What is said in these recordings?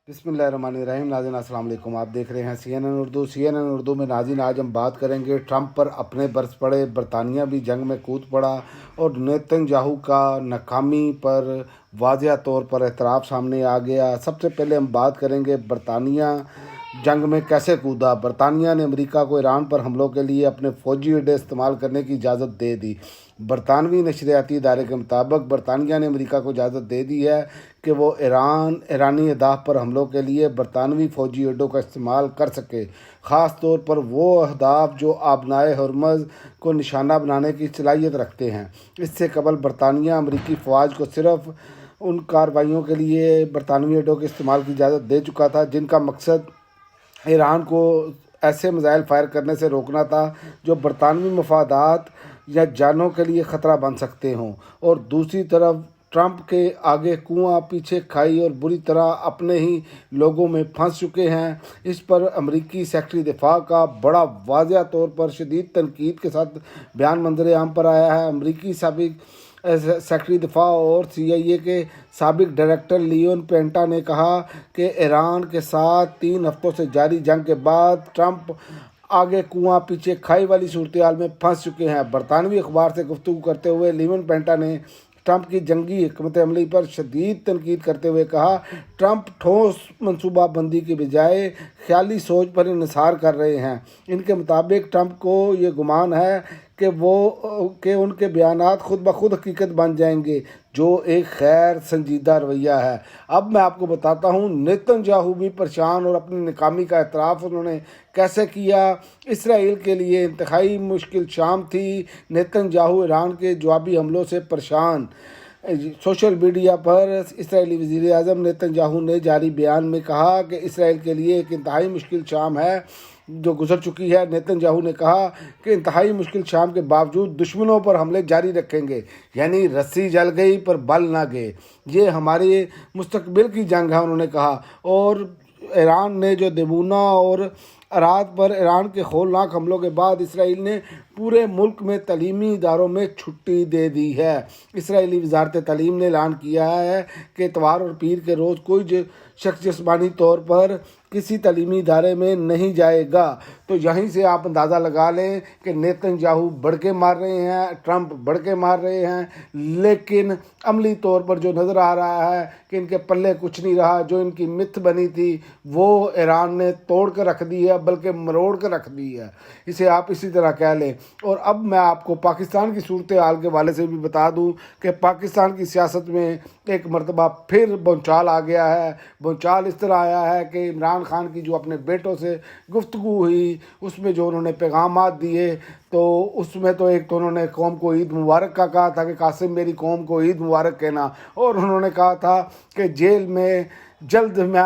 बिस्मिल्लाहिर्रहमानिर्रहीम। नाज़रीन अस्सलाम वालेकुम। आप देख रहे हैं CNN उर्दू में। नाज़रीन आज हम बात करेंगे ट्रंप पर अपने बरस पड़े, बरतानिया भी जंग में कूद पड़ा और नेतन्याहू का नाकामी पर वाज़िया तौर पर एतराफ़ सामने आ गया। सबसे पहले हम बात करेंगे बरतानिया जंग में कैसे कूदा। बरतानिया ने अमेरिका को ईरान पर हमलों के लिए अपने फ़ौजी अड्डे इस्तेमाल करने की इजाज़त दे दी। बरतानवी नशरियाती इदारे के मुताबिक बरतानिया ने अमेरिका को इजाज़त दे दी है कि वो ईरानी अहदाफ पर हमलों के लिए बरतानवी फ़ौजी अड्डों का इस्तेमाल कर सके, ख़ास तौर पर वो अहदाफ जो आबनाए हरमज़ को निशाना बनाने की सलाहियत रखते हैं। इससे कबल बरतानिया अमरीकी फ़ौज को सिर्फ़ उन कार्रवाइयों के लिए बरतानवी अड्डों के इस्तेमाल की इजाज़त दे चुका था जिनका मकसद ईरान को ऐसे मिसाइल फायर करने से रोकना था जो बरतानवी मफादात या जानों के लिए ख़तरा बन सकते हों। और दूसरी तरफ ट्रंप के आगे कुआं पीछे खाई और बुरी तरह अपने ही लोगों में फंस चुके हैं। इस पर अमरीकी सेक्रेटरी दिफा का बड़ा वाज़िया तौर पर शदीद तनकीद के साथ बयान मंजर आम पर आया है। अमरीकी साबिक सेक्रेटरी दिफा और CIA के साबिक डायरेक्टर लियोन पेंटा ने कहा कि ईरान के साथ 3 हफ्तों से जारी जंग के बाद ट्रंप आगे कुआं पीछे खाई वाली सूरत में फंस चुके हैं। बरतानवी अखबार से गुफ्तगू करते हुए लियोन पेंटा ने ट्रंप की जंगी हिकमत अमली पर शदीद तनकीद करते हुए कहा, ट्रंप ठोस मनसूबाबंदी की बजाय ख्याली सोच पर इन्हिसार कर रहे हैं। इनके मुताबिक ट्रंप को ये गुमान है कि उनके बयानात खुद ब खुद हकीकत बन जाएंगे, जो एक खैर संजीदा रवैया है। अब मैं आपको बताता हूँ नेतन्याहू भी परेशान और अपनी नाकामी का एतराफ़ उन्होंने कैसे किया। इसराइल के लिए इंतहाई मुश्किल शाम थी। नेतन्याहू ईरान के जवाबी हमलों से परेशान। सोशल मीडिया पर इसराइली वज़ीर आज़म नेतन्याहू ने जारी बयान में कहा कि इसराइल के लिए एक इंतहाई मुश्किल शाम है जो गुजर चुकी है। नेतन्याहू ने कहा कि इंतहाई मुश्किल शाम के बावजूद दुश्मनों पर हमले जारी रखेंगे, यानी रस्सी जल गई पर बल ना गए। ये हमारे मुस्तकबिल की जंग है, उन्होंने कहा। और ईरान ने जो देबूना और अराद पर ईरान के होलनाक हमलों के बाद इसराइल ने पूरे मुल्क में तलीमी इदारों में छुट्टी दे दी है। इसराइली वजारत तालीम ने ऐलान किया है कि इतवार और पीर के रोज़ कोई शख्स जिस्मानी तौर पर किसी तलीमी इदारे में नहीं जाएगा। तो यहीं से आप अंदाज़ा लगा लें कि नेतन्याहू बढ़के मार रहे हैं, ट्रंप बढ़के मार रहे हैं, लेकिन अमली तौर पर जो नज़र आ रहा है कि इनके पल्ले कुछ नहीं रहा। जो इनकी मिथ बनी थी वो ईरान ने तोड़ कर रख दी है, बल्कि मरोड़ कर रख दी है, इसे आप इसी तरह कह लें। और अब मैं आपको पाकिस्तान की सूरत हाल के वाले से भी बता दूं कि पाकिस्तान की सियासत में एक मरतबा फिर भूचाल आ गया है। भूचाल इस तरह आया है कि इमरान खान की जो अपने बेटों से गुफ्तगू हुई उसमें जो उन्होंने पैगामात दिए, तो उसमें तो एक तो उन्होंने कौम को ईद मुबारक का कहा था कि कासिम मेरी कौम को ईद मुबारक कहना, और उन्होंने कहा था कि जेल में जल्द मैं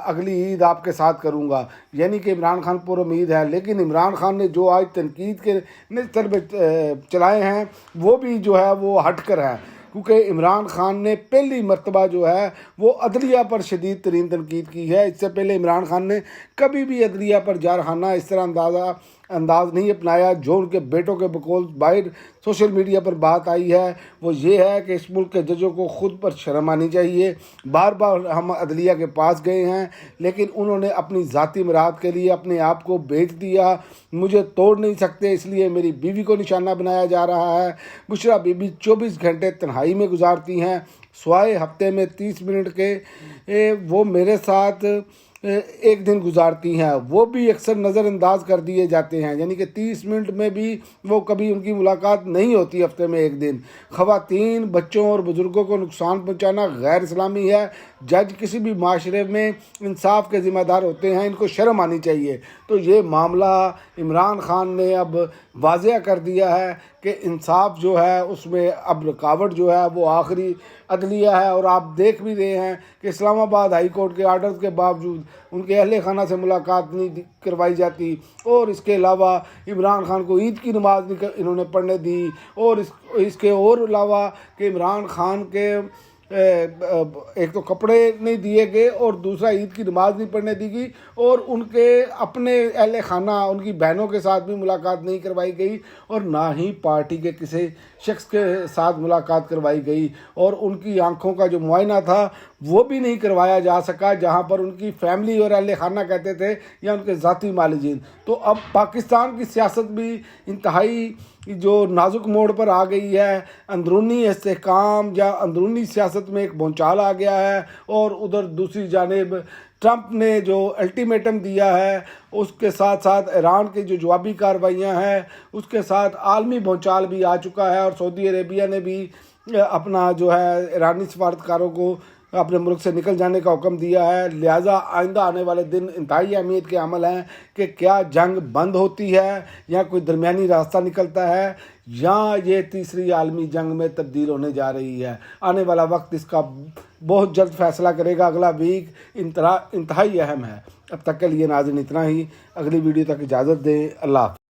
अगली ईद आपके साथ करूंगा, यानी कि इमरान खान पर उम्मीद है। लेकिन इमरान खान ने जो आज तनकीद के निस्तर में चलाए हैं वो भी जो है वो हट कर है, क्योंकि इमरान खान ने पहली मरतबा जो है वो अदलिया पर शदीद तरीन तनकीद की है। इससे पहले इमरान खान ने कभी भी अदलिया पर जारहाना इस तरह अंदाज नहीं अपनाया। जो उनके बेटों के बकौल बाहर सोशल मीडिया पर बात आई है वो ये है कि इस मुल्क के जजों को खुद पर शर्म आनी चाहिए। बार बार हम अदलिया के पास गए हैं, लेकिन उन्होंने अपनी ज़ाती मराद के लिए अपने आप को बेच दिया। मुझे तोड़ नहीं सकते, इसलिए मेरी बीवी को निशाना बनाया जा रहा है। बुशरा बीबी 24 घंटे तन्हाई में गुजारती हैं, स्वाए हफ्ते में 30 मिनट के वो मेरे साथ एक दिन गुजारती हैं, वो भी अक्सर नज़रअंदाज कर दिए जाते हैं, यानी कि 30 मिनट में भी वो कभी उनकी मुलाकात नहीं होती हफ्ते में एक दिन। ख़वातीन, बच्चों और बुज़ुर्गों को नुकसान पहुंचाना गैर इस्लामी है। जज किसी भी माशरे में इंसाफ के ज़िम्मेदार होते हैं, इनको शर्म आनी चाहिए। तो ये मामला इमरान खान ने अब वाज़िया कर दिया है कि इंसाफ जो है उसमें अब रुकावट जो है वो आखिरी अदलिया है। और आप देख भी रहे हैं कि इस्लामाबाद हाई कोर्ट के आर्डर के बावजूद उनके अहले खाना से मुलाकात नहीं करवाई जाती, और इसके अलावा इमरान खान को ईद की नमाज नहीं इन्होंने पढ़ने दी, और इसके और अलावा कि इमरान खान के ایک تو کپڑے نہیں دیے گئے اور دوسرا عید کی نماز نہیں پڑھنے دی گئی، اور ان کے اپنے اہل خانہ ان کی بہنوں کے ساتھ بھی ملاقات نہیں کروائی گئی، اور نہ ہی پارٹی کے کسی شخص کے ساتھ ملاقات کروائی گئی، اور ان کی آنکھوں کا جو معائنہ تھا وہ بھی نہیں کروایا جا سکا، جہاں پر ان کی فیملی اور اہل خانہ کہتے تھے یا ان کے ذاتی معالجین۔ تو اب پاکستان کی سیاست بھی انتہائی جو نازک موڑ پر آ گئی ہے، اندرونی استحکام یا اندرونی سیاست میں ایک بھونچال آ گیا ہے، اور ادھر دوسری جانب ٹرمپ نے جو الٹیمیٹم دیا ہے اس کے ساتھ ساتھ ایران کی جو جوابی کارروائیاں ہیں اس کے ساتھ عالمی بھونچال بھی آ چکا ہے، اور سعودی عربیہ نے بھی اپنا جو ہے ایرانی سفارتکاروں کو اپنے ملک سے نکل جانے کا حکم دیا ہے۔ لہٰذا آئندہ آنے والے دن انتہائی اہمیت کے عمل ہیں کہ کیا جنگ بند ہوتی ہے یا کوئی درمیانی راستہ نکلتا ہے، یا یہ تیسری عالمی جنگ میں تبدیل ہونے جا رہی ہے۔ آنے والا وقت اس کا بہت جلد فیصلہ کرے گا۔ اگلا ویک انتہائی اہم ہے۔ اب تک کے لیے ناظرین اتنا ہی، اگلی ویڈیو تک اجازت دیں۔ اللہ حافظ۔